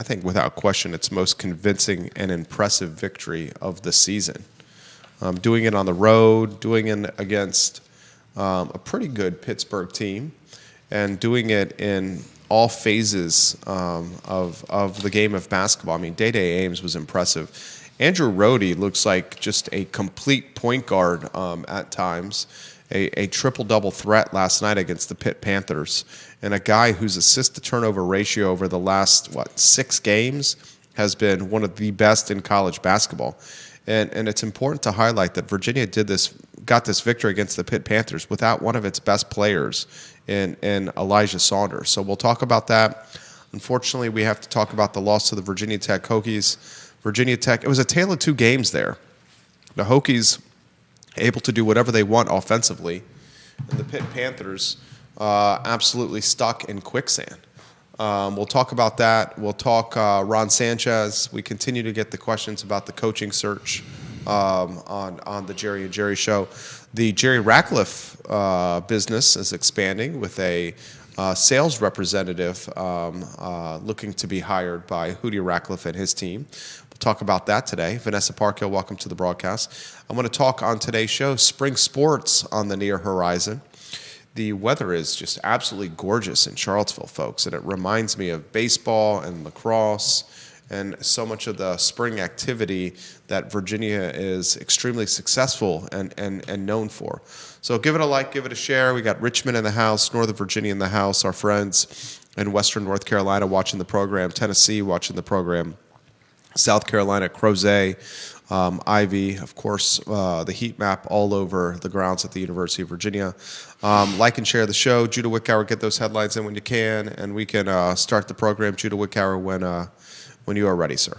I think without question, its most convincing and impressive victory of the season. Doing it on the road, doing it against a pretty good Pittsburgh team, and doing it in all phases of the game of basketball. I mean, Day-Day Ames was impressive. Andrew Rohde looks like just a complete point guard at times, a triple-double threat last night against the Pitt Panthers, and a guy whose assist-to-turnover ratio over the last, 6 games has been one of the best in college basketball. And it's important to highlight that Virginia got this victory against the Pitt Panthers without one of its best players in Elijah Saunders. So we'll talk about that. Unfortunately, we have to talk about the loss to the Virginia Tech Hokies. Virginia Tech, it was a tale of 2 games there. The Hokies able to do whatever they want offensively, and the Pitt Panthers absolutely stuck in quicksand. We'll talk about that. We'll talk Ron Sanchez. We continue to get the questions about the coaching search on the Jerry and Jerry show. The Jerry Ratcliffe business is expanding with a sales representative looking to be hired by Hootie Ratcliffe and his team. We'll talk about that today. Vanessa Parkhill, welcome to the broadcast. I'm going to talk on today's show spring sports on the near horizon. The weather is just absolutely gorgeous in Charlottesville, folks, and it reminds me of baseball and lacrosse and so much of the spring activity that Virginia is extremely successful and known for. So give it a like, give it a share. We got Richmond in the house, Northern Virginia in the house, our friends in Western North Carolina watching the program, Tennessee watching the program, South Carolina, Crozet, Ivy, of course, the heat map all over the grounds at the University of Virginia. Like and share the show. Judah Wickower, get those headlines in when you can, and we can start the program. Judah Wickower, when you are ready, sir.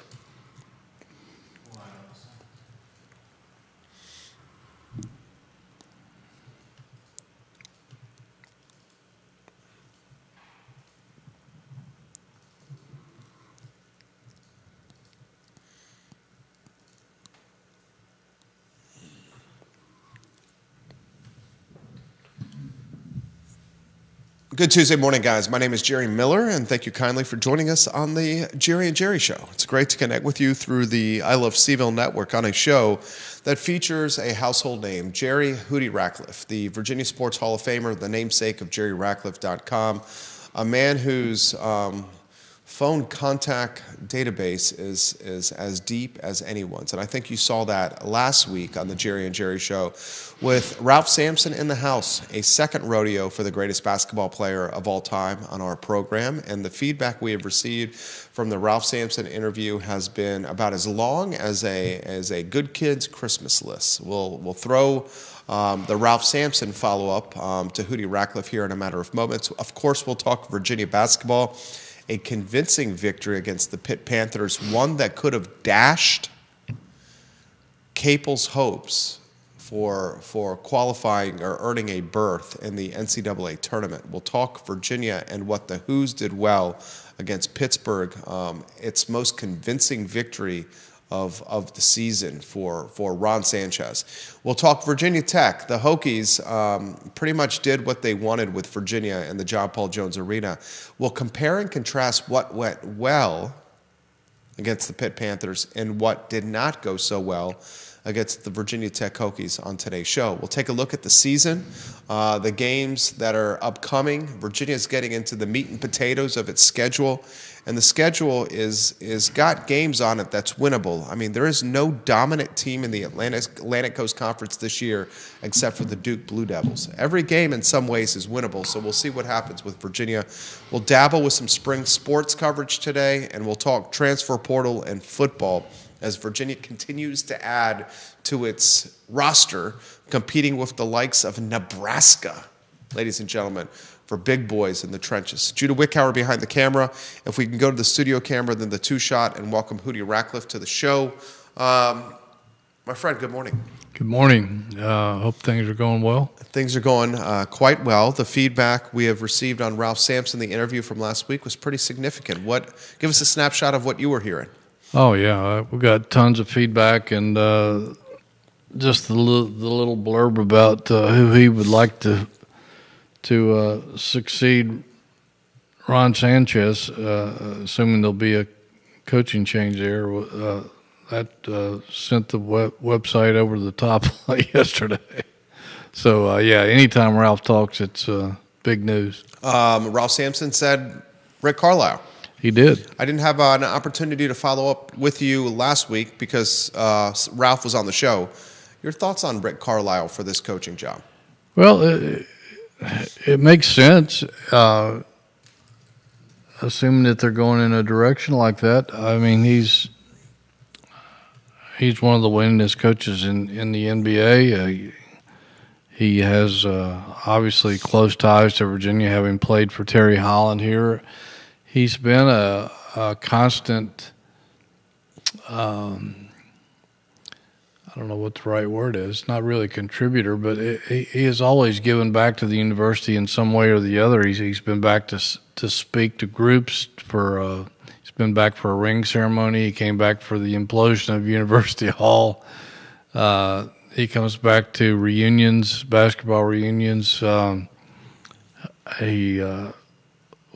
Good Tuesday morning, guys. My name is Jerry Miller, and thank you kindly for joining us on the Jerry and Jerry Show. It's great to connect with you through the I Love CVille network on a show that features a household name, Jerry Hootie Ratcliffe, the Virginia Sports Hall of Famer, the namesake of JerryRatcliffe.com, a man whose phone contact database is as deep as anyone's. And I think you saw that last week on the Jerry and Jerry Show with Ralph Sampson in the house, a second rodeo for the greatest basketball player of all time on our program. And the feedback we have received from the Ralph Sampson interview has been about as long as a good kid's Christmas list. We'll throw the Ralph Sampson follow-up to Hootie Ratcliffe here in a matter of moments. Of course, we'll talk Virginia basketball. A convincing victory against the Pitt Panthers, one that could have dashed Capel's hopes for qualifying or earning a berth in the NCAA tournament. We'll talk Virginia and what the Hoos did well against Pittsburgh. Its most convincing victory of the season for Ron Sanchez. We'll talk Virginia Tech. The Hokies pretty much did what they wanted with Virginia in the John Paul Jones Arena. We'll compare and contrast what went well against the Pitt Panthers and what did not go so well against the Virginia Tech Hokies on today's show. We'll take a look at the season, the games that are upcoming. Virginia's getting into the meat and potatoes of its schedule, and the schedule is got games on it that's winnable. I mean, there is no dominant team in the Atlantic Coast Conference this year except for the Duke Blue Devils. Every game in some ways is winnable, so we'll see what happens with Virginia. We'll dabble with some spring sports coverage today, and we'll talk transfer portal and football as Virginia continues to add to its roster, competing with the likes of Nebraska, ladies and gentlemen, for big boys in the trenches. Judah Wickower behind the camera. If we can go to the studio camera, then the two-shot, and welcome Hootie Ratcliffe to the show. My friend, good morning. Good morning. Hope things are going well. Things are going quite well. The feedback we have received on Ralph Sampson, the interview from last week, was pretty significant. Give us a snapshot of what you were hearing. Oh, yeah. We got tons of feedback and just the little blurb about who he would like to succeed Ron Sanchez, assuming there'll be a coaching change there. That sent the website over the top yesterday. So, anytime Ralph talks, it's big news. Ralph Sampson said Rick Carlisle. He did. I didn't have an opportunity to follow up with you last week because Ralph was on the show. Your thoughts on Rick Carlisle for this coaching job? Well, it makes sense, assuming that they're going in a direction like that. I mean, he's one of the winningest coaches in the NBA. He has obviously close ties to Virginia, having played for Terry Holland here. He's been a constant, I don't know what the right word is, not really a contributor, but he has always given back to the university in some way or the other. He's been back to speak to groups he's been back for a ring ceremony. He came back for the implosion of University Hall. He comes back to reunions, basketball reunions. He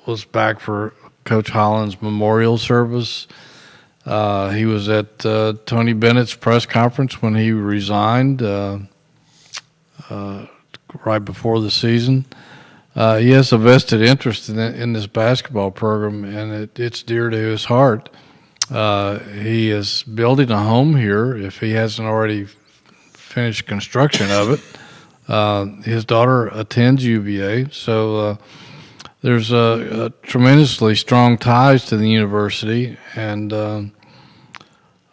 was back for Coach Holland's memorial service. He was at Tony Bennett's press conference when he resigned right before the season. He has a vested interest in this basketball program, and it's dear to his heart. He is building a home here, if he hasn't already finished construction of it. His daughter attends UVA, so there's a tremendously strong ties to the university, and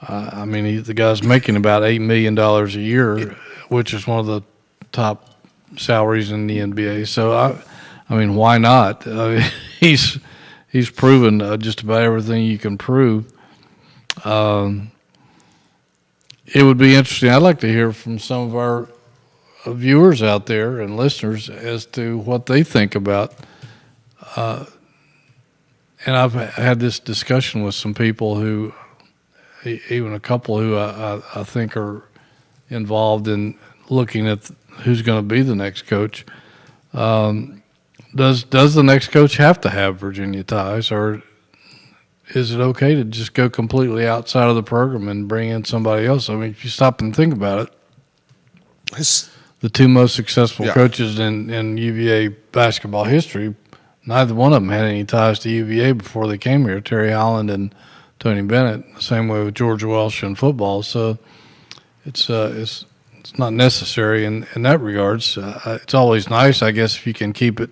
I mean, the guy's making about $8 million a year, which is one of the top salaries in the NBA. So, I mean, why not? He's proven just about everything you can prove. It would be interesting. I'd like to hear from some of our viewers out there and listeners as to what they think about. And I've had this discussion with some people who, even a couple who I think are involved in looking at who's going to be the next coach. Does the next coach have to have Virginia ties, or is it okay to just go completely outside of the program and bring in somebody else? I mean, if you stop and think about it, the two most successful coaches in UVA basketball history, neither one of them had any ties to UVA before they came here, Terry Holland and Tony Bennett. The same way with George Welsh in football. So it's not necessary in that regards. It's always nice, I guess, if you can keep it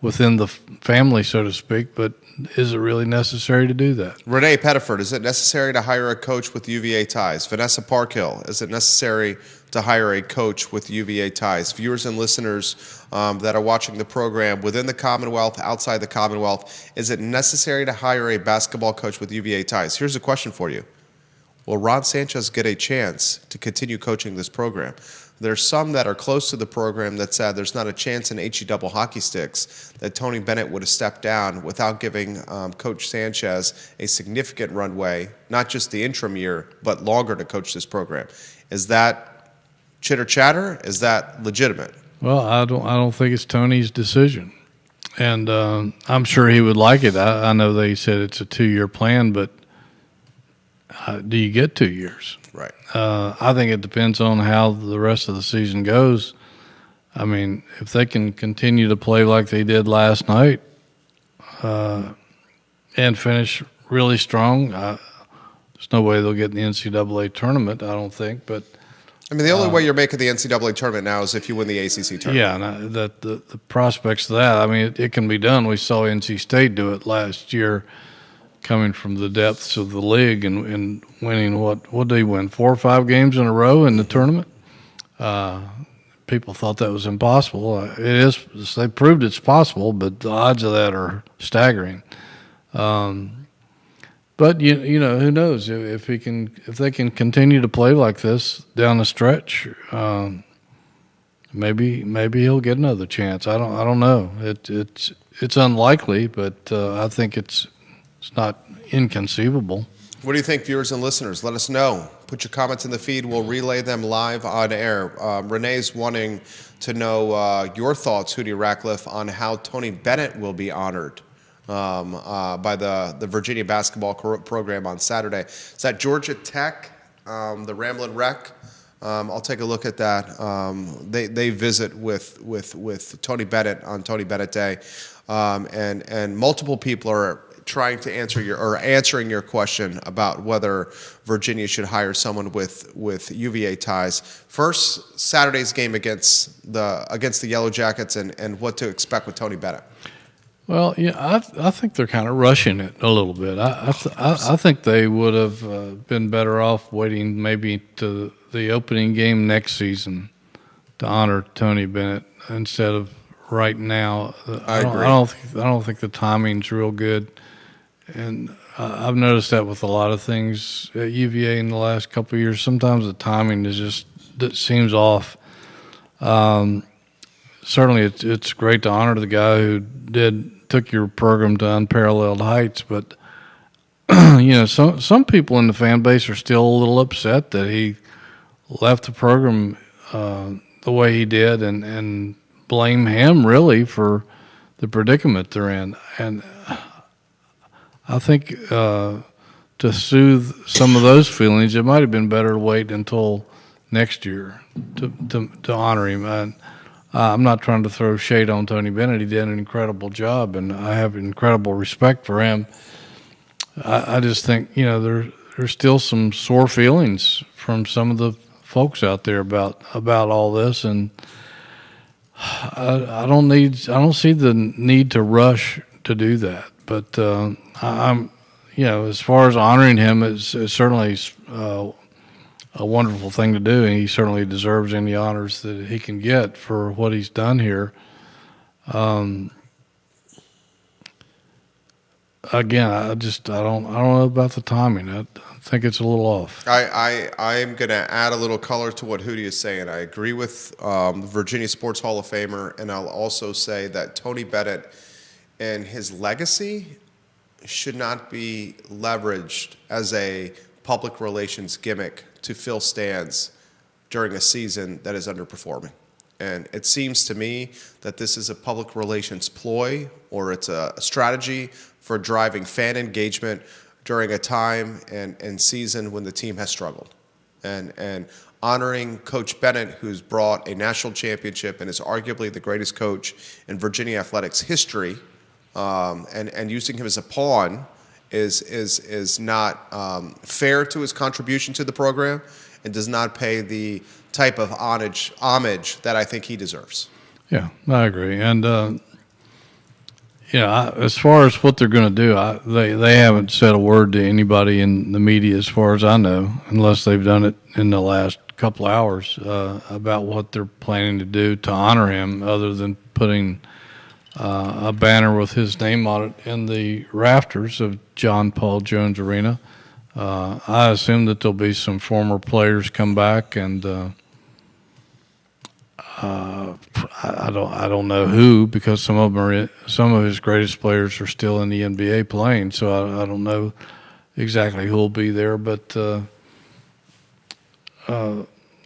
within the family, so to speak, but is it really necessary to do that? Renee Pettiford, is it necessary to hire a coach with UVA ties? Vanessa Parkhill, is it necessary to hire a coach with UVA ties? Viewers and listeners that are watching the program within the Commonwealth, outside the Commonwealth, is it necessary to hire a basketball coach with UVA ties? Here's a question for you. Will Ron Sanchez get a chance to continue coaching this program? There's some that are close to the program that said there's not a chance in HE double hockey sticks that Tony Bennett would have stepped down without giving Coach Sanchez a significant runway, not just the interim year, but longer to coach this program. Is that chitter chatter? Is that legitimate? Well, I don't think it's Tony's decision, and I'm sure he would like it. I know they said it's a 2-year plan, but do you get 2 years? Right. I think it depends on how the rest of the season goes. I mean, if they can continue to play like they did last night and finish really strong, there's no way they'll get in the NCAA tournament, I don't think. But I mean, the only way you're making the NCAA tournament now is if you win the ACC tournament. Yeah, and the prospects of that, I mean, it can be done. We saw NC State do it last year, coming from the depths of the league and winning what did they win, 4 or 5 games in a row in the tournament? People thought that was impossible. It is. They proved it's possible, but the odds of that are staggering. But you know, who knows if they can continue to play like this down the stretch, maybe he'll get another chance. I don't know. It's unlikely, but I think it's not inconceivable. What do you think, viewers and listeners? Let us know. Put your comments in the feed. We'll relay them live on air. Renee's wanting to know your thoughts, Hootie Ratcliffe, on how Tony Bennett will be honored by the Virginia basketball program on Saturday. It's at Georgia Tech, the Ramblin' Wreck. I'll take a look at that. They visit with Tony Bennett on Tony Bennett Day, and multiple people are trying to answering your question about whether Virginia should hire someone with UVA ties. First, Saturday's game against the Yellow Jackets and what to expect with Tony Bennett. Well, yeah, I think they're kind of rushing it a little bit. I think they would have been better off waiting maybe to the opening game next season to honor Tony Bennett instead of right now. I agree. I don't think the timing's real good, and I've noticed that with a lot of things at UVA in the last couple of years. Sometimes the timing that seems off. Certainly, it's great to honor the guy who took your program to unparalleled heights, but some people in the fan base are still a little upset that he left the program the way he did, and blame him really for the predicament they're in. And I think to soothe some of those feelings, it might have been better to wait until next year to honor him. And I'm not trying to throw shade on Tony Bennett. He did an incredible job, and I have incredible respect for him. I just think, there's still some sore feelings from some of the folks out there about all this, and I don't see the need to rush to do that. But I'm, as far as honoring him, it's certainly a wonderful thing to do, and he certainly deserves any honors that he can get for what he's done here. Again, I don't know about the timing. I think it's a little off. I am going to add a little color to what Hootie is saying. I agree with Virginia Sports Hall of Famer, and I'll also say that Tony Bennett and his legacy should not be leveraged as a public relations gimmick to fill stands during a season that is underperforming. And it seems to me that this is a public relations ploy, or it's a strategy for driving fan engagement during a time and season when the team has struggled. And honoring Coach Bennett, who's brought a national championship and is arguably the greatest coach in Virginia athletics history, and using him as a pawn is not fair to his contribution to the program, and does not pay the type of homage that I think he deserves. Yeah, I agree. And as far as what they're going to do, they haven't said a word to anybody in the media, as far as I know, unless they've done it in the last couple hours, about what they're planning to do to honor him, other than putting a banner with his name on it in the rafters of John Paul Jones Arena. I assume that there'll be some former players come back, and I don't know who, because some of his greatest players are still in the NBA playing, so I don't know exactly who'll be there, but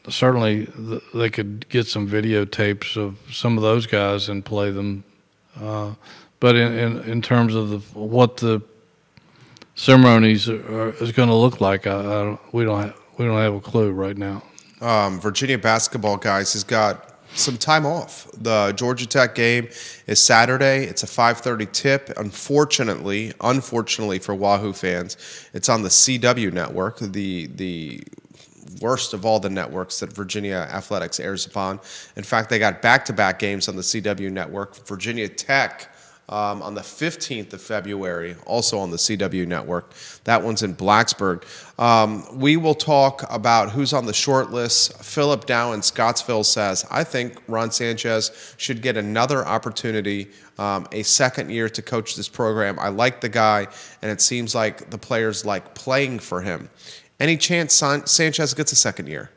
certainly they could get some videotapes of some of those guys and play them. But in terms of what the ceremonies is going to look like, we don't have a clue right now. Virginia basketball, guys, has got some time off. The Georgia Tech game is Saturday. It's a 5:30 tip. Unfortunately for Wahoo fans, it's on the CW network, the worst of all the networks that Virginia athletics airs upon. In fact, they got back-to-back games on the CW network. Virginia Tech on the 15th of February, also on the CW network. That one's in Blacksburg. We will talk about who's on the short list. Philip Dow in Scottsville says, I think Ron Sanchez should get another opportunity, a second year to coach this program. I like the guy, and it seems like the players like playing for him. Any chance Sanchez gets a second year?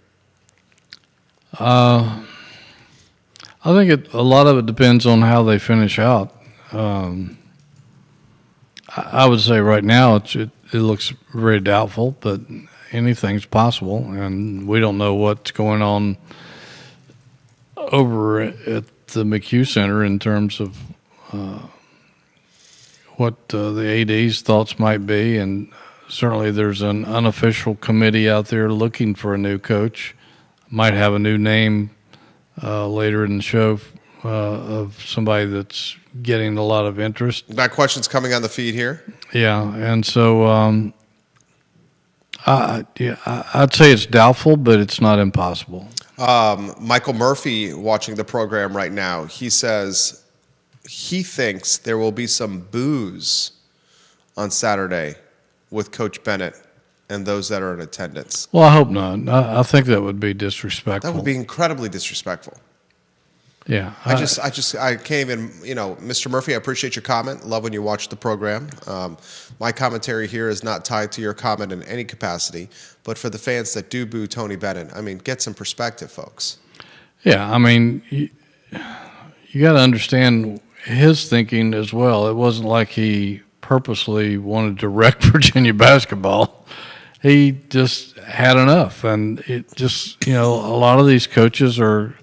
I think a lot of it depends on how they finish out. I would say right now it looks very doubtful, but anything's possible, and we don't know what's going on over at the McHugh Center in terms of what the AD's thoughts might be, and certainly there's an unofficial committee out there looking for a new coach. Might have a new name later in the show of somebody that's getting a lot of interest. That question's coming on the feed here. Yeah, and so I'd say it's doubtful, but it's not impossible. Michael Murphy, watching the program right now, he says he thinks there will be some boos on Saturday with Coach Bennett and those that are in attendance. Well, I hope not. I think that would be disrespectful. That would be incredibly disrespectful. Yeah. I can't even, Mr. Murphy, I appreciate your comment. Love when you watch the program. My commentary here is not tied to your comment in any capacity, but for the fans that do boo Tony Bennett, get some perspective, folks. Yeah, you got to understand his thinking as well. It wasn't like he purposely wanted to wreck Virginia basketball. He just had enough, and it just, a lot of these coaches are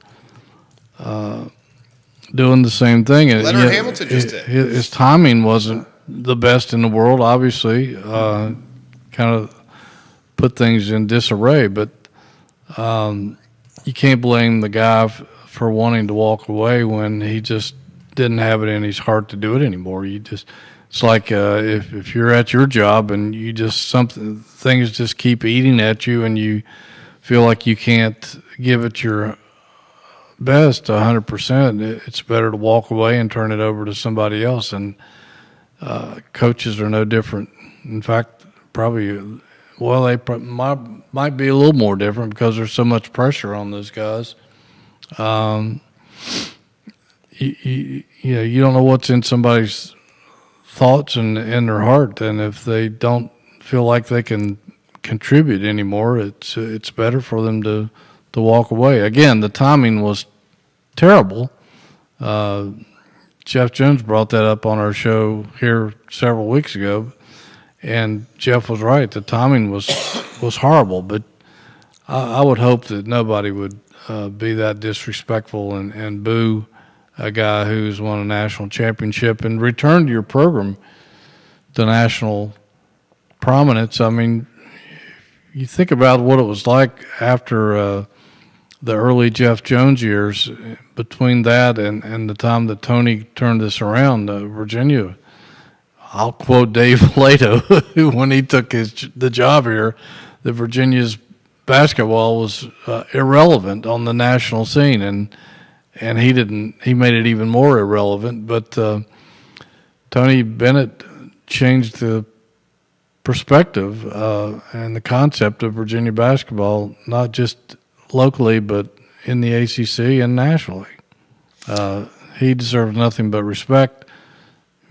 doing the same thing. Leonard Hamilton just did. His timing wasn't the best in the world, obviously. Kind of put things in disarray, but you can't blame the guy for wanting to walk away when he just didn't have it in his heart to do it anymore. It's like if you're at your job and things just keep eating at you and you feel like you can't give it your best 100%, it's better to walk away and turn it over to somebody else. And coaches are no different. In fact, probably, they might be a little more different because there's so much pressure on those guys. You don't know what's in somebody's thoughts and in their heart, and if they don't feel like they can contribute anymore, it's better for them to walk away. Again, the timing was terrible. Jeff Jones brought that up on our show here several weeks ago, and Jeff was right. The timing was horrible, but I would hope that nobody would be that disrespectful and boo a guy who's won a national championship and returned your program to national prominence. You think about what it was like after the early Jeff Jones years. Between that and the time that Tony turned this around, Virginia, I'll quote Dave Leto, when he took the job here, that Virginia's basketball was irrelevant on the national scene, and he made it even more irrelevant. But Tony Bennett changed the perspective and the concept of Virginia basketball, not just locally, but in the ACC and nationally. He deserves nothing but respect.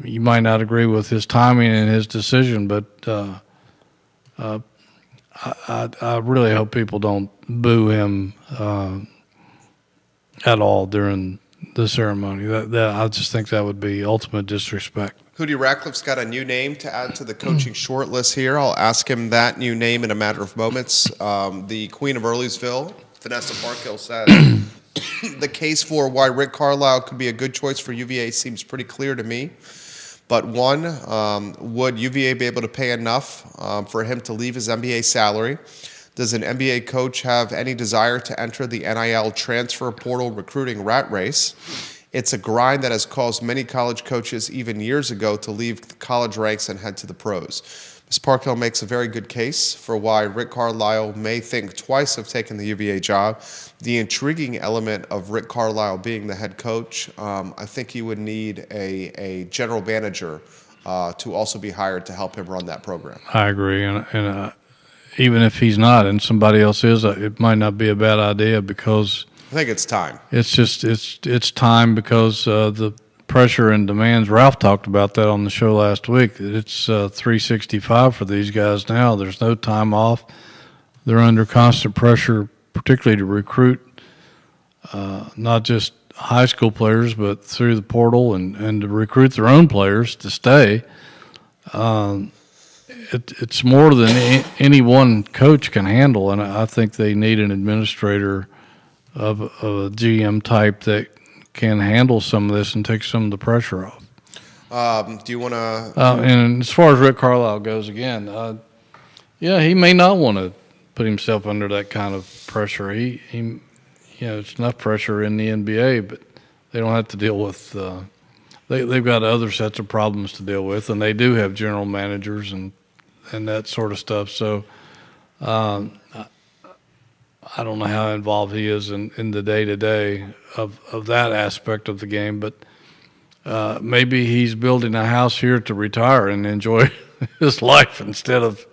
You might not agree with his timing and his decision, but I really hope people don't boo him at all during the ceremony. That I just think that would be ultimate disrespect. Hootie Ratcliffe's got a new name to add to the coaching short list here. I'll ask him that new name in a matter of moments. The Queen of Earlysville, Vanessa Parkhill, said the case for why Rick Carlisle could be a good choice for UVA seems pretty clear to me. But one, would UVA be able to pay enough for him to leave his NBA salary? Does an NBA coach have any desire to enter the NIL transfer portal recruiting rat race? It's a grind that has caused many college coaches even years ago to leave the college ranks and head to the pros. Ms. Parkhill makes a very good case for why Rick Carlisle may think twice of taking the UVA job. The intriguing element of Rick Carlisle being the head coach, I think he would need a general manager to also be hired to help him run that program. I agree, and even if he's not and somebody else is, it might not be a bad idea, because I think it's time. It's time, because the pressure and demands. Ralph talked about that on the show last week. It's 365 for these guys now. There's no time off. They're under constant pressure, particularly to recruit not just high school players, but through the portal and to recruit their own players to stay. It's more than any one coach can handle, and I think they need an administrator of a GM type that can handle some of this and take some of the pressure off. Do you want to? And as far as Rick Carlisle goes, again, yeah, he may not want to put himself under that kind of pressure. It's enough pressure in the NBA, but they don't have to deal with. They've got other sets of problems to deal with, and they do have general managers and that sort of stuff. So, I don't know how involved he is in the day to day of that aspect of the game, but maybe he's building a house here to retire and enjoy his life instead of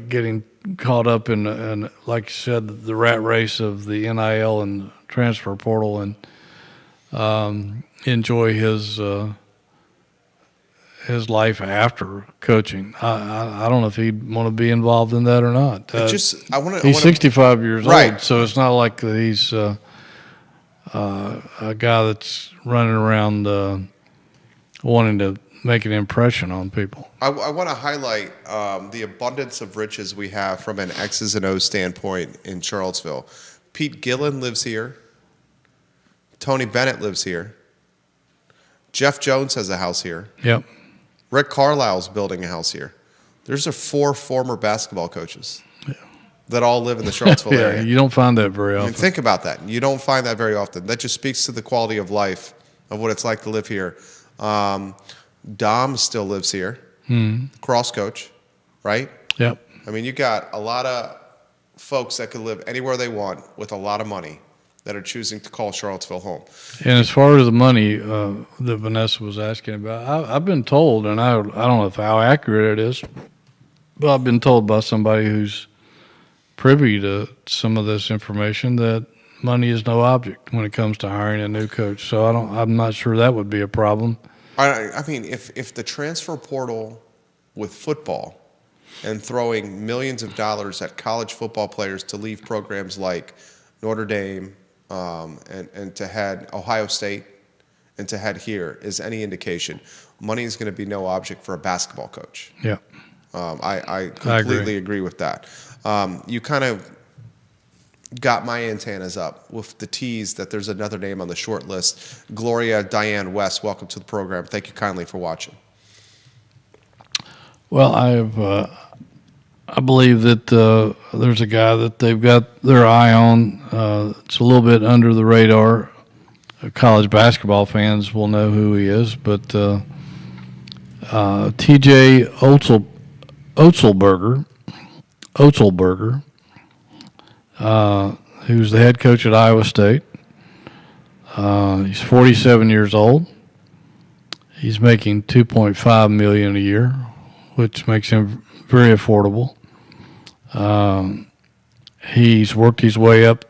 getting caught up in, like you said, the rat race of the NIL and transfer portal, and enjoy his life after coaching. I don't know if he'd want to be involved in that or not. He's 65 years right. old, so it's not like that he's a guy that's running around wanting to make an impression on people. I want to highlight the abundance of riches we have from an X's and O's standpoint in Charlottesville. Pete Gillen lives here. Tony Bennett lives here. Jeff Jones has a house here. Yep. Rick Carlisle's building a house here. There's 4 former basketball coaches that all live in the Charlottesville area. You don't find that very often. I mean, think about that. You don't find that very often. That just speaks to the quality of life of what it's like to live here. Dom still lives here. Cross coach, right? Yep. I mean, you got a lot of folks that could live anywhere they want with a lot of money that are choosing to call Charlottesville home. And as far as the money that Vanessa was asking about, I've been told, and I don't know how accurate it is, but I've been told by somebody who's privy to some of this information that money is no object when it comes to hiring a new coach. So I'm not sure that would be a problem. I mean, if the transfer portal with football and throwing millions of dollars at college football players to leave programs like Notre Dame, and to head Ohio State and to head here is any indication, money is going to be no object for a basketball coach. Yeah. I completely agree with that. You kind of got my antennas up with the tease that there's another name on the short list. Gloria Diane West, welcome to the program. Thank you kindly for watching. Well, I believe that there's a guy that they've got their eye on. It's a little bit under the radar. College basketball fans will know who he is, but T.J. Otzelberger, who's the head coach at Iowa State. He's 47 years old. He's making $2.5 million a year, which makes him very affordable. He's worked his way up,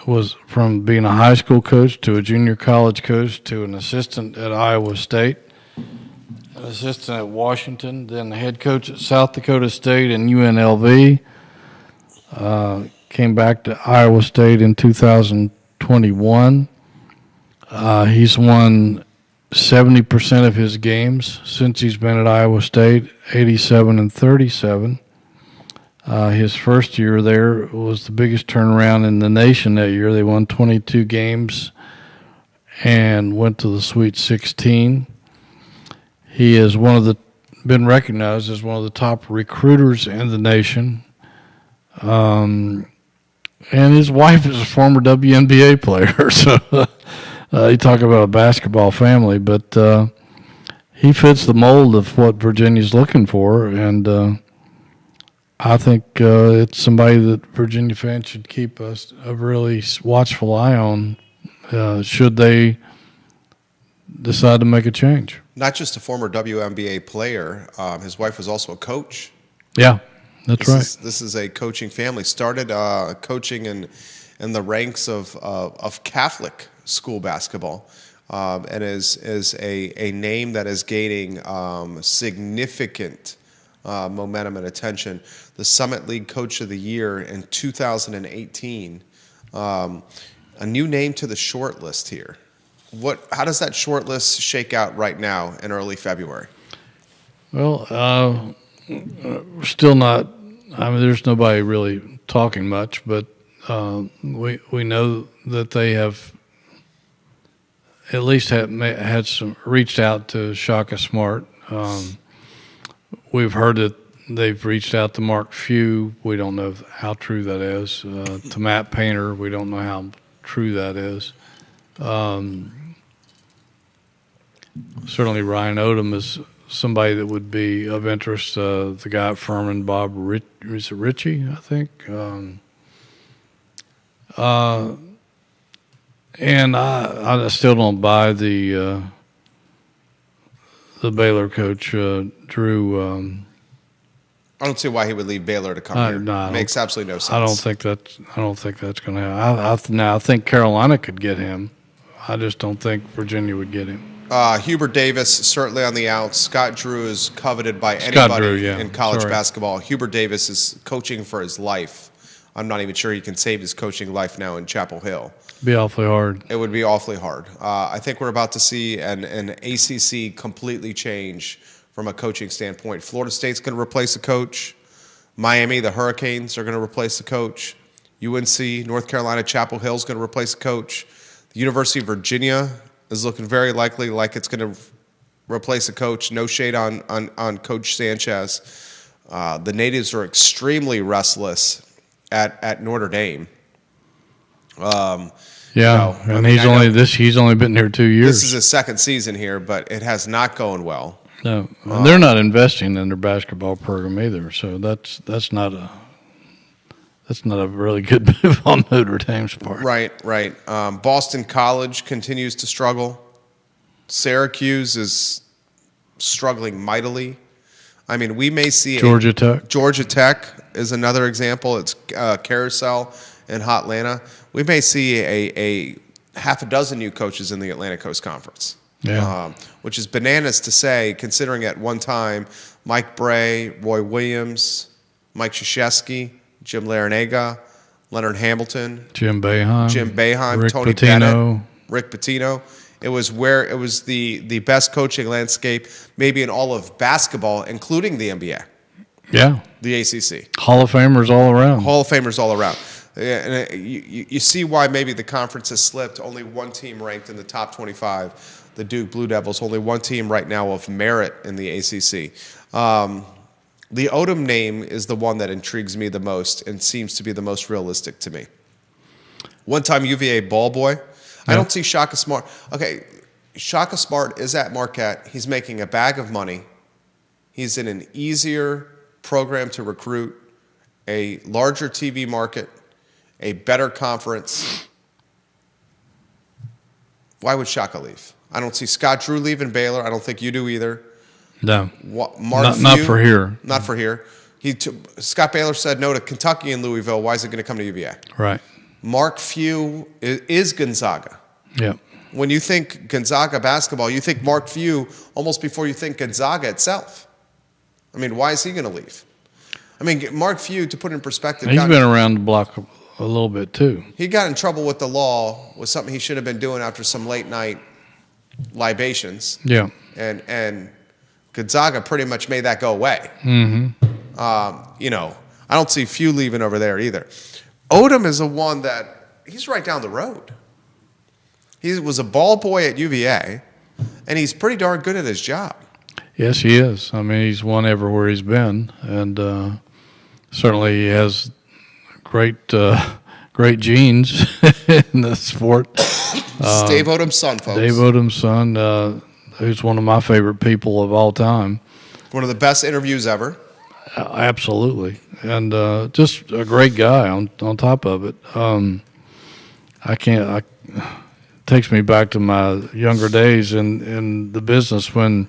was from being a high school coach to a junior college coach to an assistant at Iowa State, an assistant at Washington, then the head coach at South Dakota State and UNLV. Came back to Iowa State in 2021. He's won 70% of his games since he's been at Iowa State, 87-37. His first year there was the biggest turnaround in the nation that year. They won 22 games and went to the Sweet 16. He is been recognized as one of the top recruiters in the nation. And his wife is a former WNBA player, so you talk about a basketball family, but he fits the mold of what Virginia's looking for, and I think it's somebody that Virginia fans should keep a really watchful eye on should they decide to make a change. Not just a former WNBA player, his wife was also a coach. Yeah. That's right. This is a coaching family. Started coaching in the ranks of Catholic school basketball, and is a name that is gaining significant momentum and attention. The Summit League Coach of the Year in 2018. A new name to the short list here. How does that short list shake out right now in early February? Well, we're still not. I mean, there's nobody really talking much, but we know that they have at least had some reached out to Shaka Smart. We've heard that they've reached out to Mark Few. We don't know how true that is. To Matt Painter, we don't know how true that is. Certainly Ryan Odom is somebody that would be of interest. The guy at Furman, Bob Ritchie, I think. And I still don't buy the Baylor coach, Drew. I don't see why he would leave Baylor to come here. No, it makes absolutely no sense. I don't think that's going to happen. I think Carolina could get him. I just don't think Virginia would get him. Hubert Davis certainly on the outs. Scott Drew is coveted by anybody in college basketball. Hubert Davis is coaching for his life. I'm not even sure he can save his coaching life now in Chapel Hill. Be awfully hard. It would be awfully hard. I think we're about to see an ACC completely change from a coaching standpoint. Florida State's going to replace a coach. Miami, the Hurricanes, are going to replace a coach. UNC, North Carolina, Chapel Hill is going to replace a coach. The University of Virginia is looking very likely like it's going to replace a coach. No shade on Coach Sanchez. The natives are extremely restless at Notre Dame. And he's only been here 2 years. This is his second season here, but it has not gone well. No, they're not investing in their basketball program either. So that's not a really good move on Notre Dame's part. Right. Boston College continues to struggle. Syracuse is struggling mightily. I mean, we may see Georgia Tech. Georgia Tech is another example. It's Carousel in Hotlanta. We may see a half a dozen new coaches in the Atlantic Coast Conference. Yeah. Which is bananas to say, considering at one time Mike Bray, Roy Williams, Mike Krzyzewski, Jim Larinaga, Leonard Hamilton, Jim Boeheim, Rick Tony Pitino. Bennett, Rick Pitino. It was the best coaching landscape maybe in all of basketball, including the NBA. Yeah. The ACC. Hall of Famers all around. And you see why maybe the conference has slipped. Only one team ranked in the top 25. The Duke Blue Devils, only one team right now of merit in the ACC. The Odom name is the one that intrigues me the most and seems to be the most realistic to me. One-time UVA ball boy. I don't see Shaka Smart. Okay, Shaka Smart is at Marquette. He's making a bag of money. He's in an easier program to recruit, a larger TV market, a better conference. Why would Shaka leave? I don't see Scott Drew leaving Baylor. I don't think you do either. No. Not for here. Not for here. Scott Baylor said no to Kentucky and Louisville. Why is it going to come to UVA? Right. Mark Few is Gonzaga. Yeah. When you think Gonzaga basketball, you think Mark Few almost before you think Gonzaga itself. I mean, why is he going to leave? I mean, Mark Few, to put it in perspective. He's been around the block a little bit too. He got in trouble with the law with something he should have been doing after some late night libations. Yeah. And Gonzaga pretty much made that go away. Mm-hmm. I don't see Few leaving over there either. Odom is the one that he's right down the road. He was a ball boy at UVA, and he's pretty darn good at his job. Yes, he is. I mean, he's won everywhere he's been, and certainly he has great genes in the sport. Dave Odom's son, folks. Dave Odom's son, who's one of my favorite people of all time. One of the best interviews ever. Absolutely, and just a great guy on top of it. It takes me back to my younger days in the business when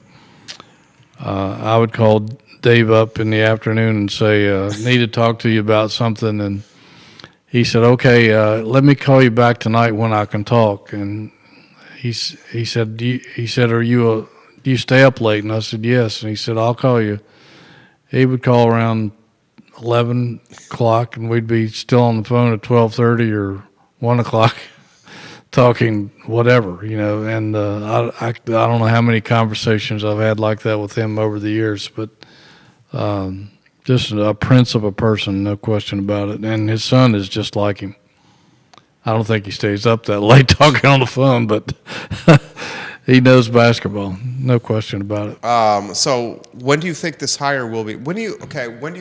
I would call Dave up in the afternoon and say, need to talk to you about something, and he said, okay, let me call you back tonight when I can talk. And he said, do you stay up late? And I said, yes. And he said, I'll call you. He would call around 11 o'clock, and we'd be still on the phone at 12:30 or 1 o'clock talking whatever, And I don't know how many conversations I've had like that with him over the years, but just a prince of a person, no question about it. And his son is just like him. I don't think he stays up that late talking on the phone, but he knows basketball, no question about it. So when do you think this hire will be? When do you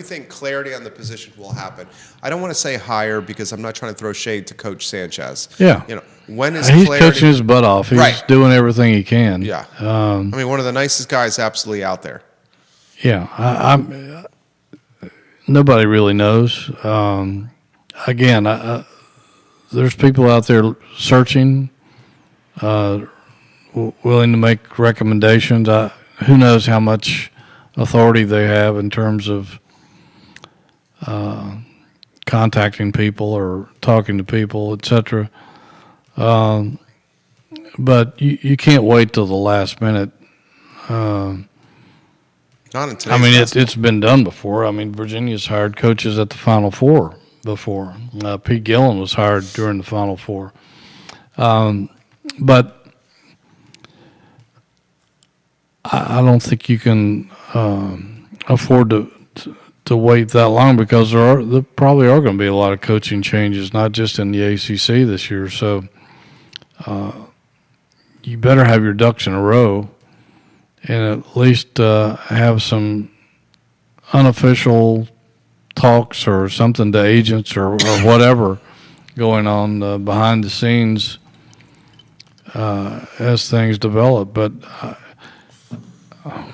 think clarity on the position will happen? I don't want to say hire because I'm not trying to throw shade to Coach Sanchez. Yeah. When is he's clarity? coaching his butt off. He's right. doing everything he can. Yeah. One of the nicest guys absolutely out there. Yeah. I'm nobody really knows. Again, there's people out there searching, willing to make recommendations. Who knows how much authority they have in terms of contacting people or talking to people, etc. But you can't wait till the last minute. Not in today's basketball. It's been done before. Virginia's hired coaches at the Final Four before. Pete Gillen was hired during the Final Four. But I don't think you can afford to wait that long because there probably are going to be a lot of coaching changes, not just in the ACC this year. So you better have your ducks in a row and at least have some unofficial talks or something to agents or whatever going on behind the scenes as things develop. But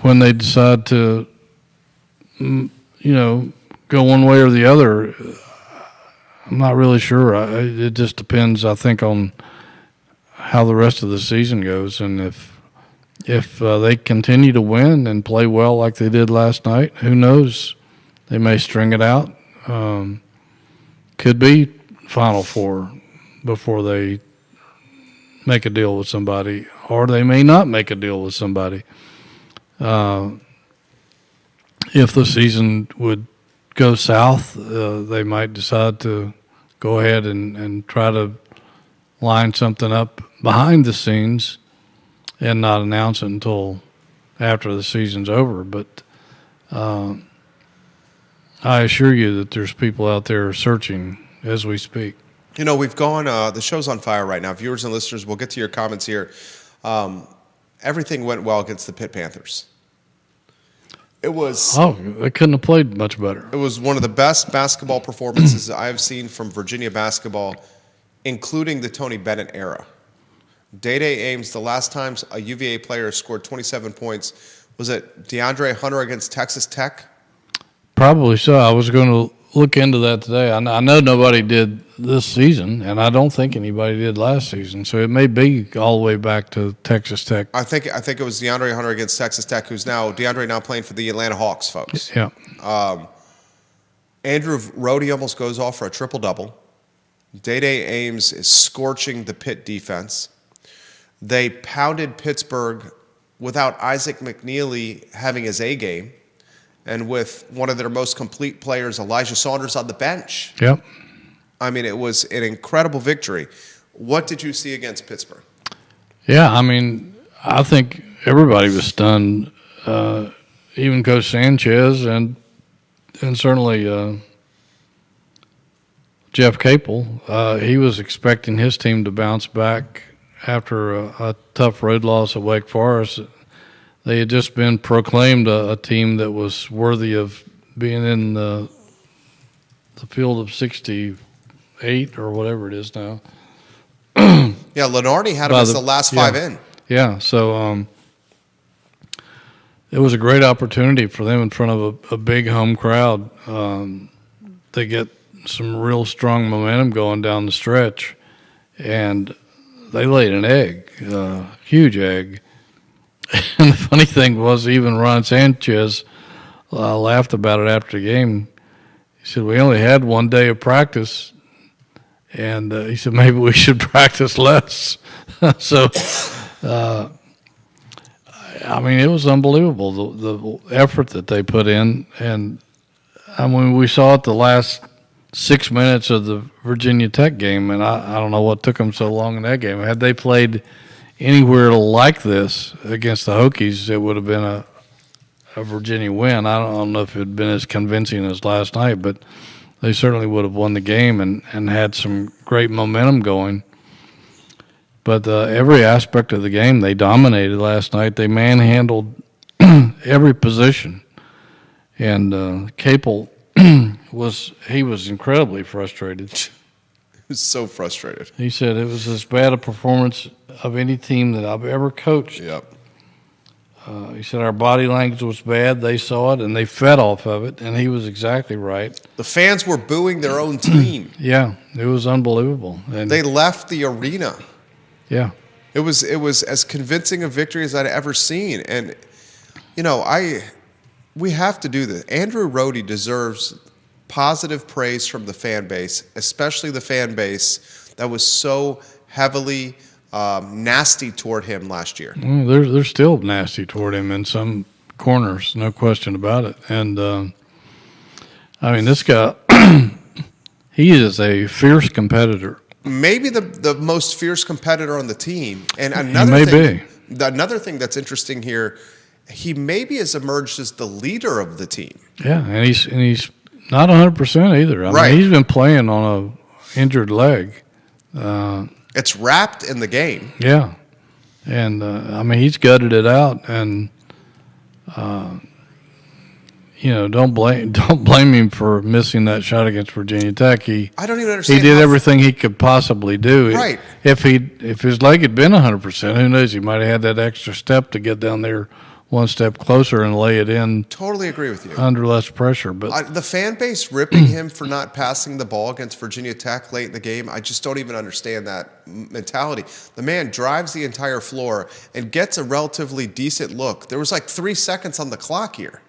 when they decide to, go one way or the other, I'm not really sure. It just depends, I think, on how the rest of the season goes. And if they continue to win and play well like they did last night, who knows? They may string it out. Could be Final Four before they make a deal with somebody, or they may not make a deal with somebody. If the season would go south, they might decide to go ahead and try to line something up behind the scenes and not announce it until after the season's over. But I assure you that there's people out there searching as we speak. We've gone, the show's on fire right now. Viewers and listeners, we'll get to your comments here. Everything went well against the Pitt Panthers. They couldn't have played much better. It was one of the best basketball performances I've seen from Virginia basketball, including the Tony Bennett era. Day-Day Ames, the last time a UVA player scored 27 points, was it DeAndre Hunter against Texas Tech? Probably so. I was going to look into that today. I know nobody did this season, and I don't think anybody did last season. So it may be all the way back to Texas Tech. I think it was DeAndre Hunter against Texas Tech, who's now playing for the Atlanta Hawks, folks. Yeah. Andrew Rhodey almost goes off for a triple-double. Day-Day Ames is scorching the Pitt defense. They pounded Pittsburgh without Isaac McNeely having his A game, and with one of their most complete players, Elijah Saunders, on the bench. Yep. It was an incredible victory. What did you see against Pittsburgh? Yeah, I think everybody was stunned, even Coach Sanchez and certainly Jeff Capel. He was expecting his team to bounce back after a tough road loss at Wake Forest. They had just been proclaimed a team that was worthy of being in the field of 68 or whatever it is now. Yeah, Lenardi had them as the last five in. Yeah, so it was a great opportunity for them in front of a big home crowd. They get some real strong momentum going down the stretch, and they laid an egg, huge egg. And the funny thing was, even Ron Sanchez laughed about it after the game. He said, we only had 1 day of practice, and he said, maybe we should practice less. So, it was unbelievable, the effort that they put in. And, we saw it the last 6 minutes of the Virginia Tech game, and I don't know what took them so long in that game. Had they played anywhere like this against the Hokies, it would have been a Virginia win. I don't know if it had been as convincing as last night, but they certainly would have won the game and had some great momentum going. But every aspect of the game, they dominated last night. They manhandled every position. And Capel was incredibly frustrated. He was so frustrated. He said it was as bad a performance of any team that I've ever coached. Yep. He said our body language was bad. They saw it, and they fed off of it, and he was exactly right. The fans were booing their own team. Yeah, it was unbelievable. And they left the arena. Yeah. It was as convincing a victory as I'd ever seen. And, we have to do this. Andrew Rohde deserves positive praise from the fan base, especially the fan base that was so heavily nasty toward him last year. They're still nasty toward him in some corners, no question about it. And, this guy, he is a fierce competitor. Maybe the most fierce competitor on the team. And another thing that's interesting here, he maybe has emerged as the leader of the team. Yeah, and he's not 100% either. I mean, he's been playing on a injured leg. It's wrapped in the game. Yeah, and he's gutted it out, and don't blame him for missing that shot against Virginia Tech. I don't even understand. He did everything he could possibly do. Right. If his leg had been 100%, who knows? He might have had that extra step to get down there one step closer and lay it in. Totally agree with you. Under less pressure. But the fan base ripping him for not passing the ball against Virginia Tech late in the game, I just don't even understand that mentality. The man drives the entire floor and gets a relatively decent look. There was like 3 seconds on the clock here.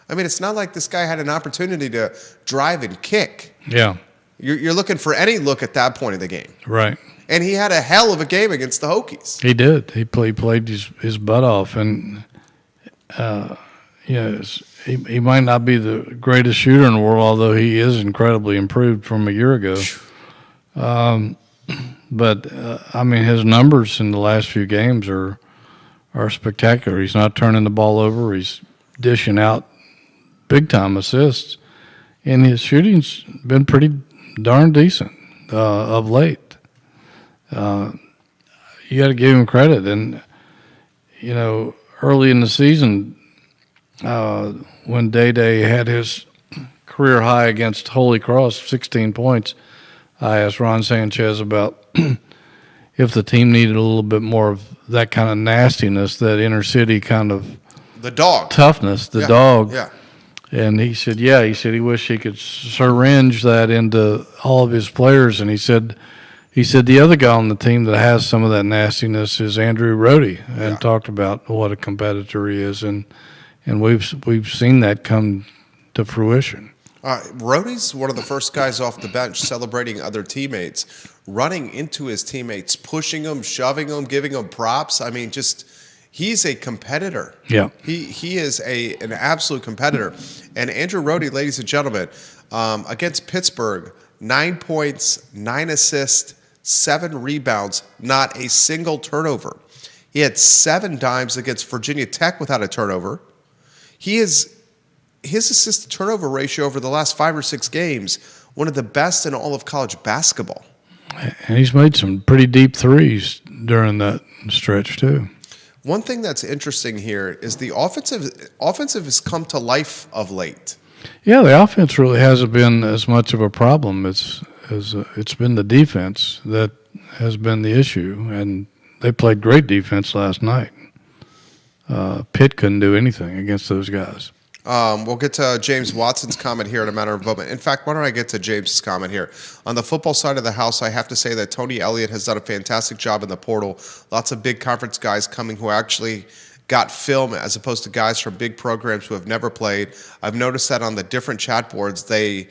I mean, it's not like this guy had an opportunity to drive and kick. Yeah. You're looking for any look at that point of the game. Right. And he had a hell of a game against the Hokies. He did. He played his butt off. And he might not be the greatest shooter in the world, although he is incredibly improved from a year ago. But his numbers in the last few games are spectacular. He's not turning the ball over. He's dishing out big-time assists. And his shooting's been pretty darn decent of late. You got to give him credit. And, early in the season, when Day had his career high against Holy Cross, 16 points, I asked Ron Sanchez about if the team needed a little bit more of that kind of nastiness, that inner city kind of the dog toughness, dog. Yeah. And he said, he wished he could syringe that into all of his players. And he said the other guy on the team that has some of that nastiness is Andrew Rohde, and talked about what a competitor he is, and we've seen that come to fruition. Rohde's one of the first guys off the bench celebrating other teammates, running into his teammates, pushing them, shoving them, giving them props. I mean, he's a competitor. Yeah, he is an absolute competitor. And Andrew Rohde, ladies and gentlemen, against Pittsburgh, 9 points, 9 assists, 7 rebounds, not a single turnover. He had 7 dimes against Virginia Tech without a turnover. His assist to turnover ratio over the last 5 or 6 games, one of the best in all of college basketball. And he's made some pretty deep threes during that stretch too. One thing that's interesting here is the offensive has come to life of late. Yeah, the offense really hasn't been as much of a problem. It's been the defense that has been the issue, and they played great defense last night. Pitt couldn't do anything against those guys. We'll get to James Watson's comment here in a matter of a moment. In fact, why don't I get to James's comment here? On the football side of the house, I have to say that Tony Elliott has done a fantastic job in the portal. Lots of big conference guys coming who actually got film as opposed to guys from big programs who have never played. I've noticed that on the different chat boards, the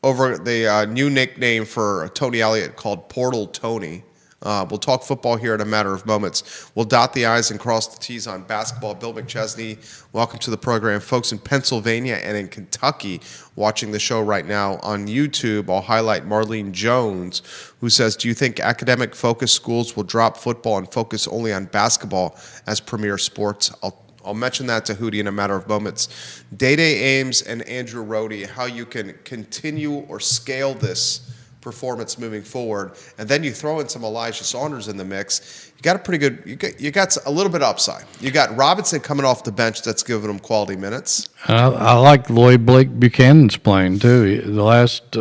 new nickname for Tony Elliott called Portal Tony. We'll talk football here in a matter of moments. We'll dot the I's and cross the T's on basketball. Bill McChesney, welcome to the program. Folks in Pennsylvania and in Kentucky watching the show right now on YouTube, I'll highlight Marlene Jones, who says, do you think academic-focused schools will drop football and focus only on basketball as premier sports? I'll I'll mention that to Hootie in a matter of moments. Day-Day Ames and Andrew Rohde, how you can continue or scale this performance moving forward, and then you throw in some Elijah Saunders in the mix. You got a pretty good. You got a little bit of upside. You got Robinson coming off the bench that's giving him quality minutes. I like Lloyd Blake Buchanan's playing too. The last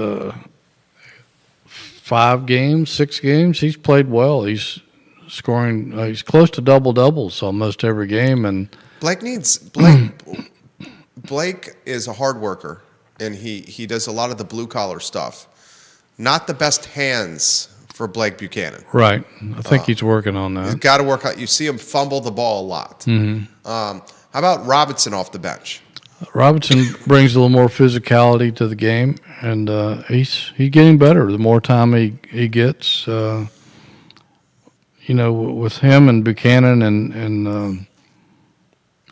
5 games, 6 games, he's played well. He's scoring. He's close to double doubles almost every game, and Blake is a hard worker, and he does a lot of the blue collar stuff. Not the best hands for Blake Buchanan. Right. I think he's working on that. He's got to work out. You see him fumble the ball a lot. Mm-hmm. How about Robinson off the bench? Robinson brings a little more physicality to the game, and he's getting better the more time he gets. With him and Buchanan and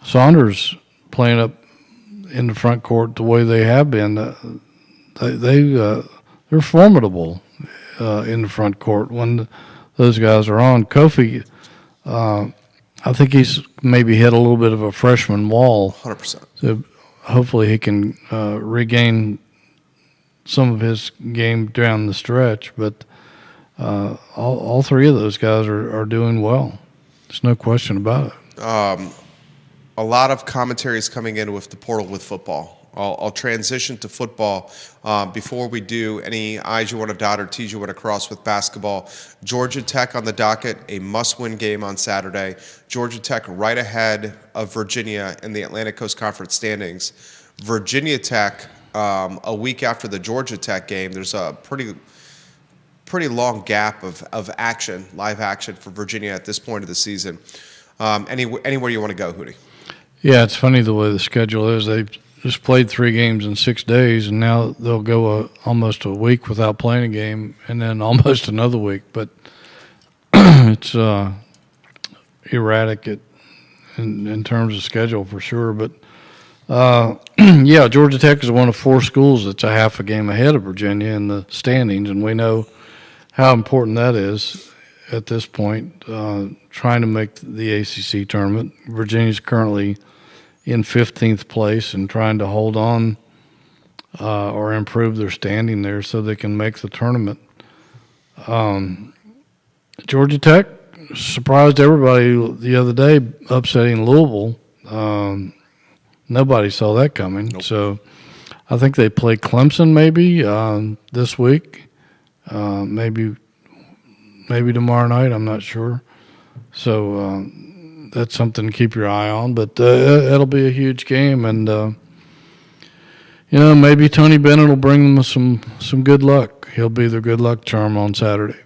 Saunders playing up in the front court the way they have been, they're formidable in the front court when those guys are on. Kofi, I think he's maybe hit a little bit of a freshman wall. 100%. So hopefully he can regain some of his game down the stretch. But all 3 of those guys are doing well. There's no question about it. A lot of commentaries coming in with the portal with football. I'll transition to football. Before we do, any I's you want to dot or T's you want to cross with basketball. Georgia Tech on the docket, a must-win game on Saturday. Georgia Tech right ahead of Virginia in the Atlantic Coast Conference standings. Virginia Tech, a week after the Georgia Tech game, there's a pretty long gap of action, live action for Virginia at this point of the season. Anywhere you want to go, Hootie? Yeah, it's funny the way the schedule is. They've just played 3 games in 6 days, and now they'll go almost a week without playing a game, and then almost another week. But it's erratic in terms of schedule for sure. But yeah, Georgia Tech is one of 4 schools that's a half a game ahead of Virginia in the standings, and we know how important that is at this point. Trying to make the ACC tournament, Virginia's currently in 15th place and trying to hold on or improve their standing there so they can make the tournament. Georgia Tech surprised everybody the other day, upsetting Louisville. Nobody saw that coming. Nope. So I think they play Clemson maybe this week, maybe tomorrow night. I'm not sure. So that's something to keep your eye on. But it'll be a huge game, and maybe Tony Bennett will bring them some good luck. He'll be their good luck charm on Saturday.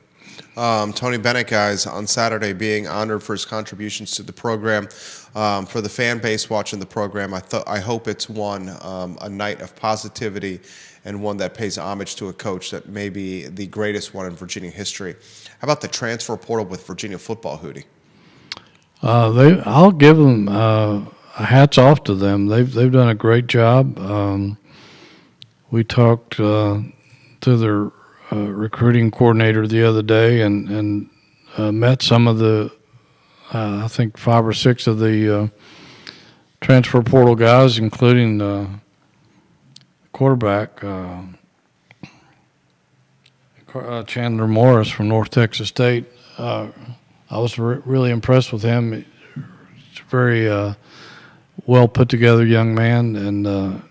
Tony Bennett, guys, on Saturday being honored for his contributions to the program. For the fan base watching the program, I hope it's a night of positivity and one that pays homage to a coach that may be the greatest one in Virginia history. How about the transfer portal with Virginia football, Hootie? I'll give them hats off to them. They've done a great job. We talked to their recruiting coordinator the other day and met some of the I think 5 or 6 of the transfer portal guys, including the quarterback Chandler Morris from North Texas State. I was really impressed with him. He's a very well put together young man, and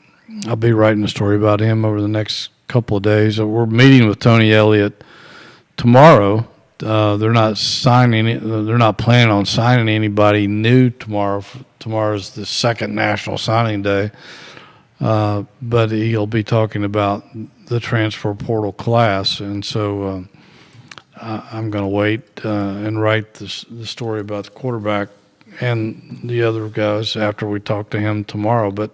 I'll be writing a story about him over the next couple of days. We're meeting with Tony Elliott tomorrow. They're not planning on signing anybody new tomorrow. Tomorrow's the second National Signing Day, but he'll be talking about the transfer portal class, and so I'm going to wait and write the story about the quarterback and the other guys after we talk to him tomorrow. But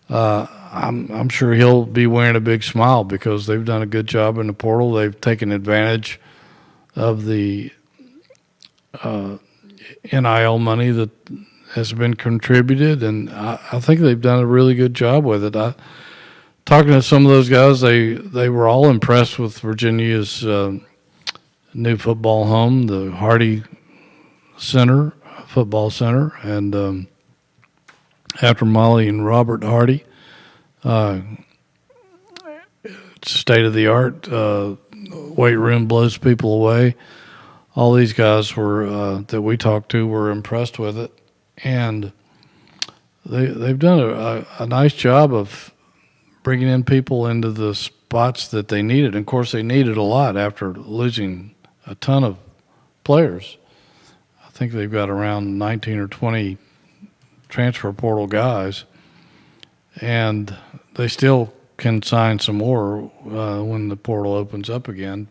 I'm sure he'll be wearing a big smile because they've done a good job in the portal. They've taken advantage of the NIL money that has been contributed, and I think they've done a really good job with it. Talking to some of those guys, they were all impressed with Virginia's new football home, the Hardy Football Center, and after Molly and Robert Hardy. State of the art. Weight room blows people away. All these guys were that we talked to were impressed with it, and they've done a nice job of bringing in people into the spots that they needed. And of course, they needed a lot after losing a ton of players. I think they've got around 19 or 20 transfer portal guys, and they still can sign some more when the portal opens up again.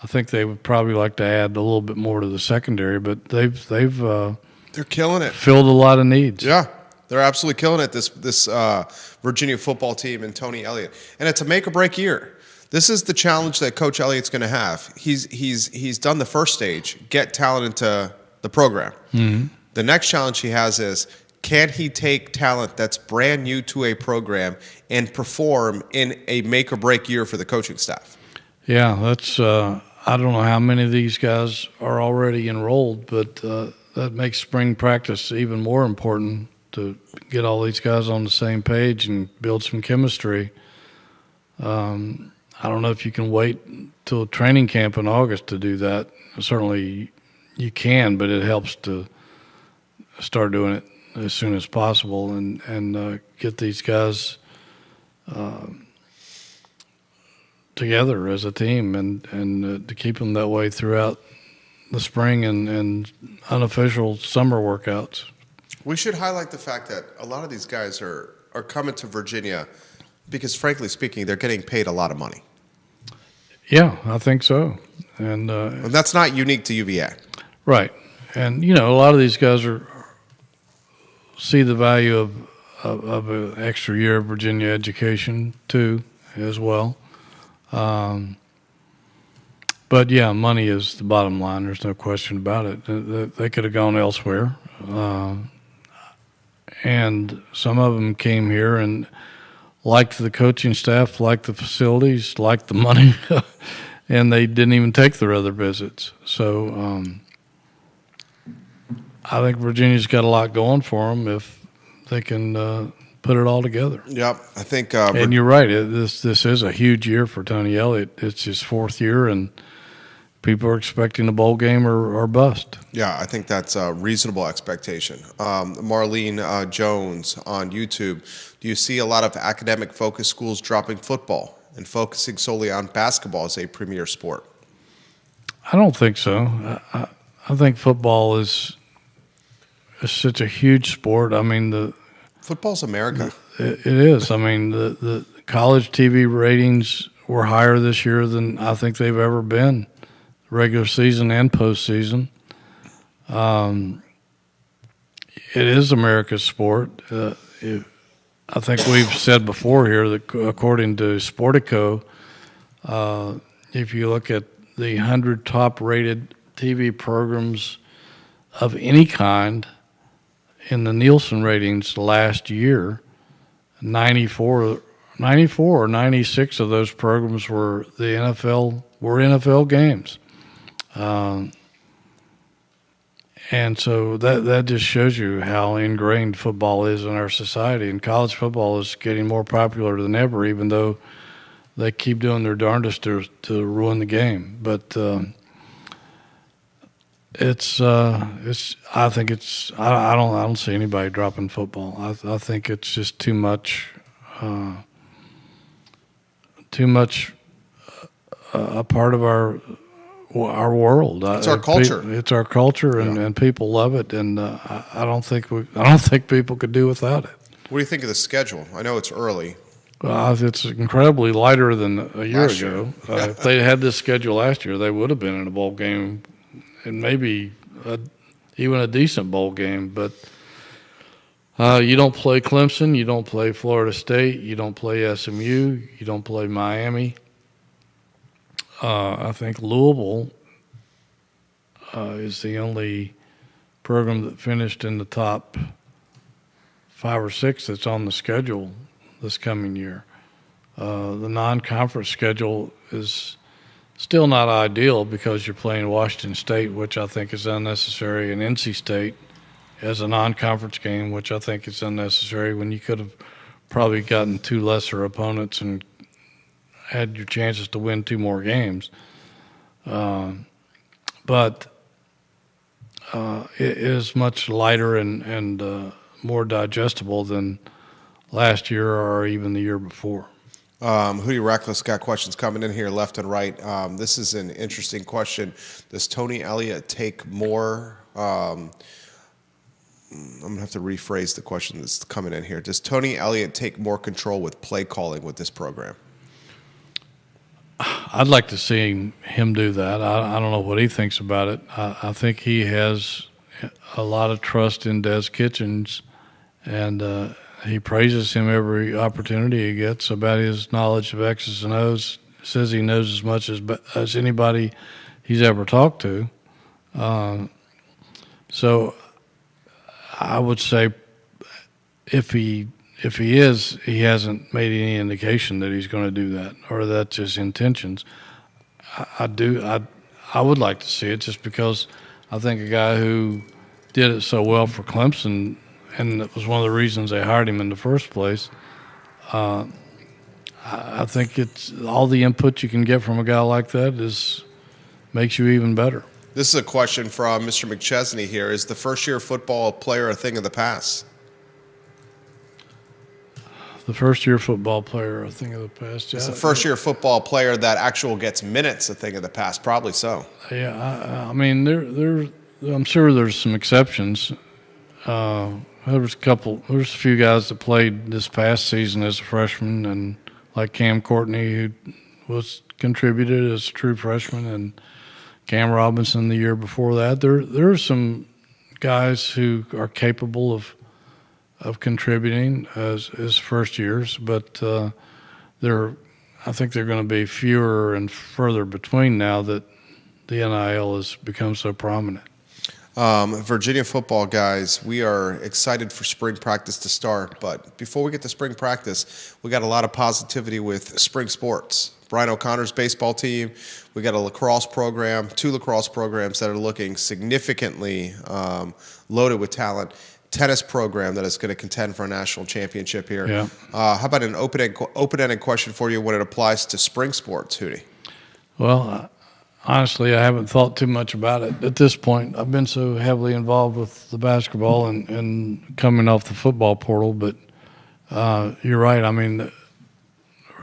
I think they would probably like to add a little bit more to the secondary, but they're killing it. Filled a lot of needs. Yeah, they're absolutely killing it. This Virginia football team and Tony Elliott, and it's a make or break year. This is the challenge that Coach Elliott's going to have. He's done the first stage, get talent into the program. Mm-hmm. The next challenge he has is, can he take talent that's brand new to a program and perform in a make or break year for the coaching staff? Yeah, that's. I don't know how many of these guys are already enrolled, but that makes spring practice even more important to get all these guys on the same page and build some chemistry. I don't know if you can wait till training camp in August to do that. Certainly you can, but it helps to start doing it as soon as possible and get these guys together as a team and to keep them that way throughout the spring and unofficial summer workouts. We should highlight the fact that a lot of these guys are coming to Virginia because, frankly speaking, they're getting paid a lot of money. Yeah, I think so. And that's not unique to UVA. Right. And, a lot of these guys see the value of an extra year of Virginia education, too, as well. But, yeah, money is the bottom line. There's no question about it. They could have gone elsewhere. And some of them came here and liked the coaching staff, liked the facilities, liked the money, and they didn't even take their other visits. So I think Virginia's got a lot going for them if they can put it all together. Yep, I think. And you're right. This is a huge year for Tony Elliott. It's his fourth year, and people are expecting a bowl game or bust. Yeah, I think that's a reasonable expectation. Marlene Jones on YouTube, do you see a lot of academic-focused schools dropping football and focusing solely on basketball as a premier sport? I don't think so. I think football is such a huge sport. I mean, football's America. It is. I mean, the college TV ratings were higher this year than I think they've ever been, regular season and postseason. It is America's sport. I think we've said before here that according to Sportico, if you look at the 100 top-rated TV programs of any kind in the Nielsen ratings last year, 94 or 96 of those programs were NFL games. And so that just shows you how ingrained football is in our society. And college football is getting more popular than ever, even though they keep doing their darndest to ruin the game. But I think it's. I don't see anybody dropping football. I think it's just too much. A part of our world. It's our culture. It's our culture, and people love it. And I don't think people could do without it. What do you think of the schedule? I know it's early. It's incredibly lighter than a year ago. If they had this schedule last year, they would have been in a bowl game, and maybe even a decent bowl game. But you don't play Clemson, you don't play Florida State, you don't play SMU, you don't play Miami. I think Louisville is the only program that finished in the top 5 or 6 that's on the schedule this coming year. The non-conference schedule is still not ideal because you're playing Washington State, which I think is unnecessary, and NC State, as a non-conference game, which I think is unnecessary when you could have probably gotten two lesser opponents and had your chances to win two more games. But it is much lighter and more digestible than last year or even the year before. Hootie Reckless got questions coming in here left and right. This is an interesting question. Does Tony Elliott take more? I'm going to have to rephrase the question that's coming in here. Does Tony Elliott take more control with play calling with this program? I'd like to see him do that. I don't know what he thinks about it. I think he has a lot of trust in Des Kitchens, and he praises him every opportunity he gets about his knowledge of X's and O's. Says he knows as much as anybody he's ever talked to. So I would say if he is, he hasn't made any indication that he's going to do that or that's his intentions. I would like to see it just because I think a guy who did it so well for Clemson, and it was one of the reasons they hired him in the first place. I think it's all the input you can get from a guy like that makes you even better. This is a question from Mr. McChesney here. Is the first-year football player a thing of the past? The first-year football player a thing of the past. Yeah. Is the first-year football player that actual gets minutes a thing of the past? Probably so. Yeah, I mean, I'm sure there's some exceptions. There's a few guys that played this past season as a freshman, and like Cam Courtney, who was contributed as a true freshman, and Cam Robinson the year before that. There are some guys who are capable of contributing as first years, but I think they're going to be fewer and further between now that the NIL has become so prominent. Virginia football guys, we are excited for spring practice to start, but before we get to spring practice, we got a lot of positivity with spring sports. Brian O'Connor's baseball team, we got a lacrosse program, 2 lacrosse programs that are looking significantly loaded with talent. Tennis program that is going to contend for a national championship here. Yeah. How about an open-ended question for you when it applies to spring sports, Hootie? Well, honestly, I haven't thought too much about it at this point. I've been so heavily involved with the basketball and coming off the football portal, but you're right. I mean,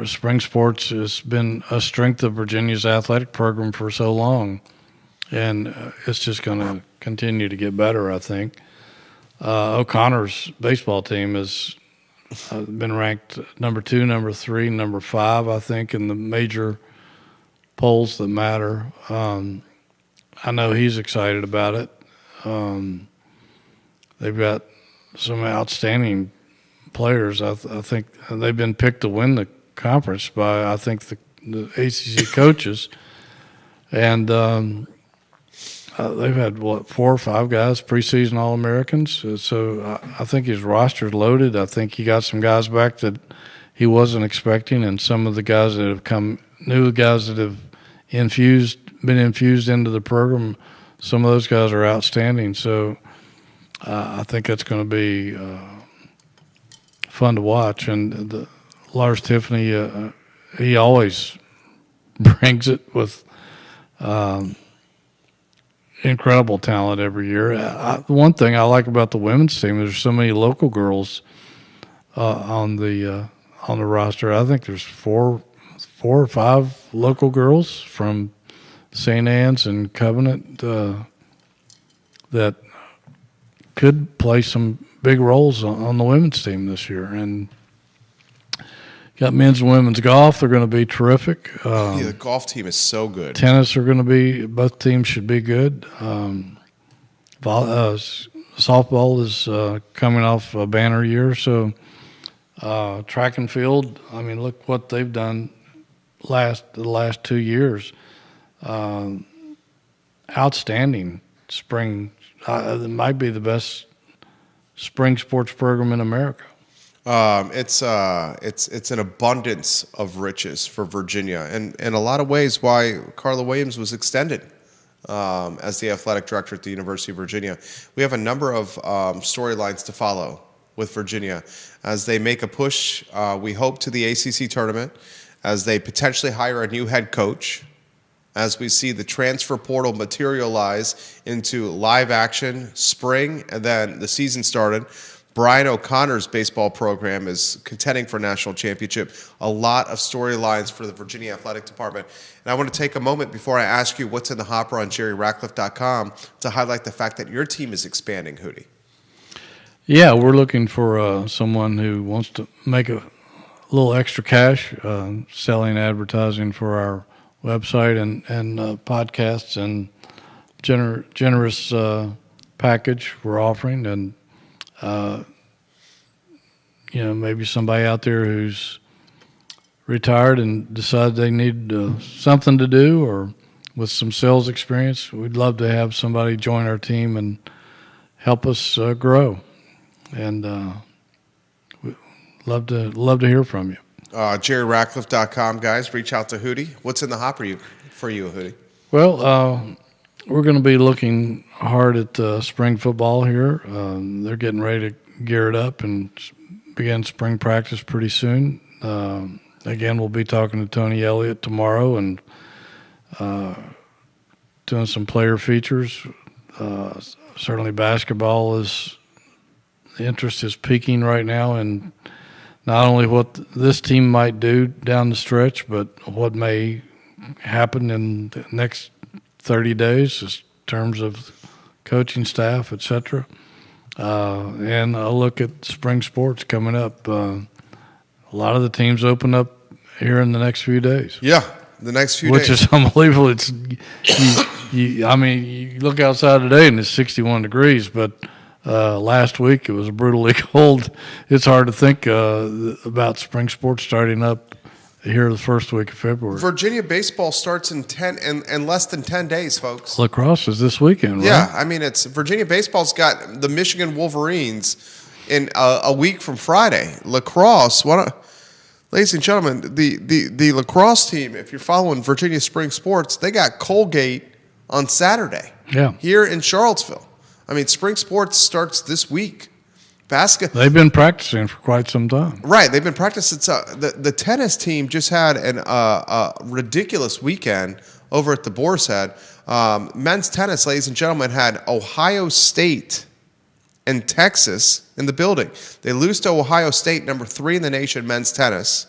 spring sports has been a strength of Virginia's athletic program for so long, and it's just going to continue to get better, I think. O'Connor's baseball team has been ranked number 2, number 3, number 5, I think, in the major polls that matter. I know he's excited about it. They've got some outstanding players. I think they've been picked to win the conference by, I think, the ACC coaches. And they've had, 4 or 5 guys, preseason All-Americans. So I think his roster's loaded. I think he got some guys back that he wasn't expecting, and some of the guys that have come, new guys that have been infused into the program, some of those guys are outstanding. So I think that's going to be fun to watch. And Lars Tiffany, he always brings it with incredible talent every year. One thing I like about the women's team is there's so many local girls on the roster. I think there's 4 or 5 local girls from St. Anne's and Covenant that could play some big roles on the women's team this year. And got men's and women's golf. They're going to be terrific. The golf team is so good. Tennis are going to be, both teams should be good. Softball is coming off a banner year. So track and field, I mean, look what they've done the last 2 years. Outstanding spring. It might be the best spring sports program in America. It's an abundance of riches for Virginia, and in a lot of ways, why Carla Williams was extended as the athletic director at the University of Virginia. We have a number of storylines to follow with Virginia as they make a push, we hope, to the ACC tournament, as they potentially hire a new head coach, as we see the transfer portal materialize into live action spring, and then the season started. Brian O'Connor's baseball program is contending for a national championship. A lot of storylines for the Virginia Athletic Department. And I want to take a moment before I ask you what's in the hopper on JerryRatcliffe.com to highlight the fact that your team is expanding, Hootie. Yeah, we're looking for someone who wants to make a little extra cash selling advertising for our website and podcasts and generous package we're offering. And maybe somebody out there who's retired and decided they need something to do, or with some sales experience, we'd love to have somebody join our team and help us grow. And we'd love to hear from you. JerryRatcliffe.com, guys. Reach out to Hootie. What's in the hopper for you, Hootie? Well, we're going to be looking hard at spring football here. They're getting ready to gear it up and begin spring practice pretty soon. Again, we'll be talking to Tony Elliott tomorrow and doing some player features. Certainly basketball the interest is peaking right now, and not only what this team might do down the stretch, but what may happen in the next 30 days in terms of coaching staff, etc. And a look at spring sports coming up. A lot of the teams open up here in the next few days. Yeah, the next few days. Which is unbelievable. It's you look outside today and it's 61 degrees, but last week it was brutally cold. It's hard to think about spring sports starting up here the first week of February. Virginia baseball starts in less than 10 days, folks. Lacrosse is this weekend, right? Yeah, I mean, it's Virginia baseball's got the Michigan Wolverines in a week from Friday. Lacrosse, ladies and gentlemen, the lacrosse team, if you're following Virginia spring sports, they got Colgate on Saturday. Yeah. Here in Charlottesville. I mean, spring sports starts this week. They've been practicing for quite some time. Right, they've been practicing. The tennis team just had a ridiculous weekend over at the Boar's Head. Men's tennis, ladies and gentlemen, had Ohio State and Texas in the building. They lose to Ohio State, number 3 in the nation, men's tennis.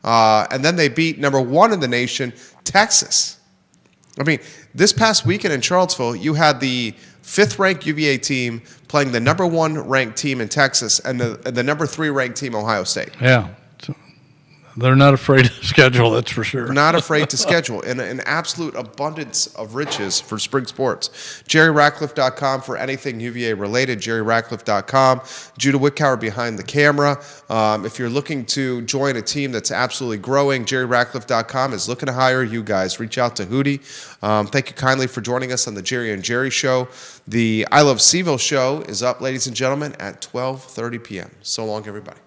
And then they beat number 1 in the nation, Texas. I mean, this past weekend in Charlottesville, you had the 5th-ranked UVA team playing the number 1 ranked team in Texas and the number 3 ranked team, Ohio State. Yeah. They're not afraid to schedule, that's for sure. Not afraid to schedule. And an absolute abundance of riches for spring sports. JerryRatcliffe.com for anything UVA related. JerryRatcliffe.com. Judah Wickower behind the camera. If you're looking to join a team that's absolutely growing, JerryRatcliffe.com is looking to hire you guys. Reach out to Hootie. Thank you kindly for joining us on the Jerry and Jerry Show. The I Love CVille show is up, ladies and gentlemen, at 12:30 p.m. So long, everybody.